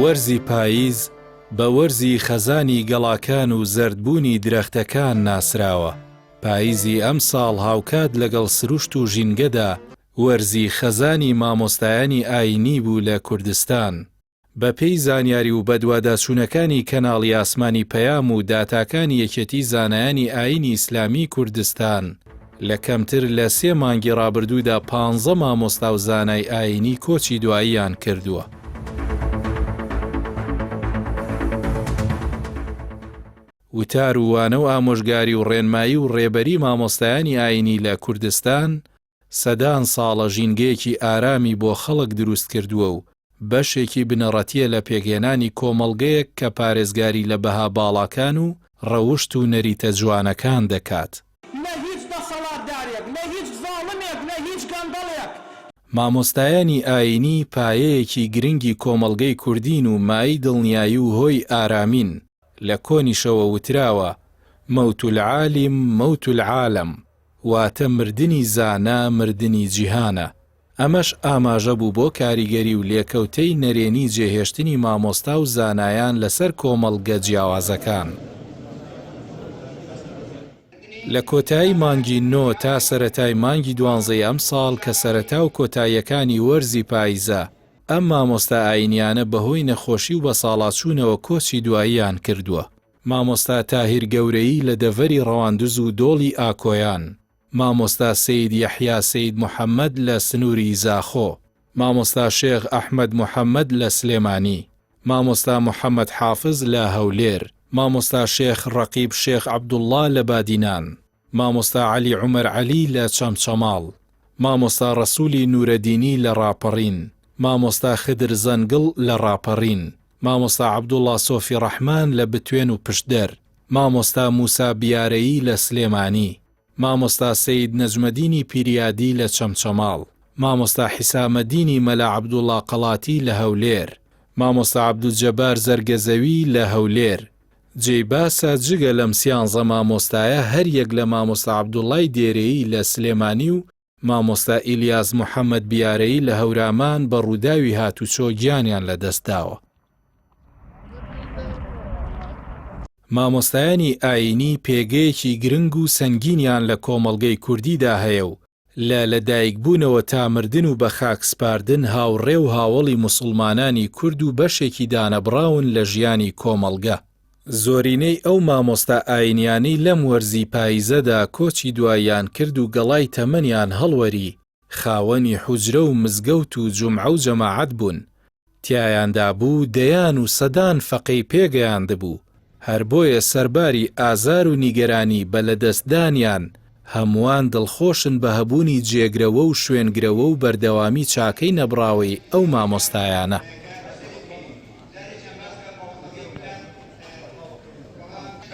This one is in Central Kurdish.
وەرزی پاییز بە وەرزی خەزانی گەڵاکان و زەردبوونی درەختەکان ناسراوە. پاییزی ئەم ساڵ هاوکات لەگەڵ سروشت و ژینگەدا وەرزی خەزانی مامۆستایانی ئاینی بوو لە کوردستان. بە پێی زانیاری و بەدواداچوونەکانی کەناڵی ئاسمانی پەیام و داتاکانی یەکێتی زانایانی ئاینی ئیسلامی کوردستان، لە کەمتر لە 3 مانگی ڕابردوودا 15 مامۆستا و زانای ئاینی کۆچی دواییان کردووە. وتار و وانە و ئامۆژگاری و ڕێنمایی و ڕێبەری مامۆستایانی ئاینی لە کوردستان سەدان ساڵە ژینگەیەکی ئارامی بۆ خەڵک دروست کردووە و بەشێکی بنەڕەتیە لە پێگەێنانی کۆمەڵگەیەک کە پارێزگاری لە بەها باڵاکان و ڕەوشت و نەریتە جوانەکان دەکات. نە هیچ دەسەڵاتدارێک، نە هیچ زاڵمێک، نە هیچ گەندەڵێک. مامۆستایانی ئاینی پایەیەکی گرنگی کۆمەڵگەی کوردین و مای دڵنیایی و هۆی ئارامین. لە کۆنیشەوە وتراوە مەوت العالم مەوت العالم، واتە مردنی زانا مردنی جیهانە. ئەمەش ئاماژە بوو بۆ کاریگەری و لێکەوتەی نەرێنی جێهێشتنی مامۆستا و زانایان لەسەر کۆمەڵگە جیاوازەکان. لە کۆتایی مانگی 9 تا سەرەتای مانگی 12 ئەم ساڵ کە سەرەتا و کۆتاییەکانی وەرزی پاییزە، ئەم مامۆستا ئاینیانە بەهۆی نەخۆشی و بەساڵاتچوونەوە کۆچی دواییان کردووە. مامۆستا تاهیر گەورەی لە دەڤەری ڕەواندز و دۆڵی ئاکۆیان، مامۆستا سەید یەحیا سەید محەممەد لە سنووری زاخۆ، مامۆستا شێخ ئەحمەد محەممەد لە سلێمانی، مامۆستا محەممەد حافز لە هەولێر، مامۆستا شێخ ڕەقیب شێخ عەبدوڵڵا لە بادینان، مامۆستا عەلی عومەر عەلی لە چەمچەماڵ، مامۆستا ڕەسوولی نورەدینی لە ڕاپەڕین، مامۆستا خدر زەنگڵ لە ڕاپەڕین، مامۆستا عەبدوڵڵا سۆفی ڕەحمان لە بتوێن و پشتدەر، مامۆستا موسا بیارەیی لە سلێمانی، مامۆستا سەید نەجمەدینی پیریادی لە چەمچەماڵ، مامۆستا حیسامەدینی مەلا عەبدوڵڵا قەڵاتی لە هەولێر، مامۆستا عەبدولجەبار زەرگەزەوی لە هەولێر. جێی باسە جگە لەم 13 مامۆستایە هەر یەک لە مامۆستا عەبدوڵڵای دێرەیی لە سلێمانی و مامۆستا ئیلیاس محەممەد بیارەیی لە هەورامان بە ڕووداوی هاتوچۆ گیانیان لەدەستداوە. مامۆستایانی ئاینی پێگەیەکی گرنگ و سەنگینیان لە کۆمەڵگەی کوردیدا هەیە و لە لەدایکبوونەوە تا مردن و بە خاک سپاردن هاوڕێ و هاوڵی موسڵمانانی کورد و بەشێکی دانەبراون لە ژیانی کۆمەڵگە. زۆرینەی ئەو مامۆستا ئاینیانی لەم وەرزی پاییزەدا کۆچی دواییان کرد و گەڵای تەمەنیان هەڵوەری خاوەنی حوجرە و مزگەوت و جومعە و جەماعەت بوون. تیایاندا بوو دەیان و سەدان فەقەی پێگەیاندبوو، هەر بۆیە سەرباری ئازار و نیگەرانی بە لەدەستدانیان هەمووان دڵخۆشن بە هەبوونی جێگرەوە و شوێنگرەوە و بەردەوامی چاکەی نەبراوەی ئەو مامۆستایانە.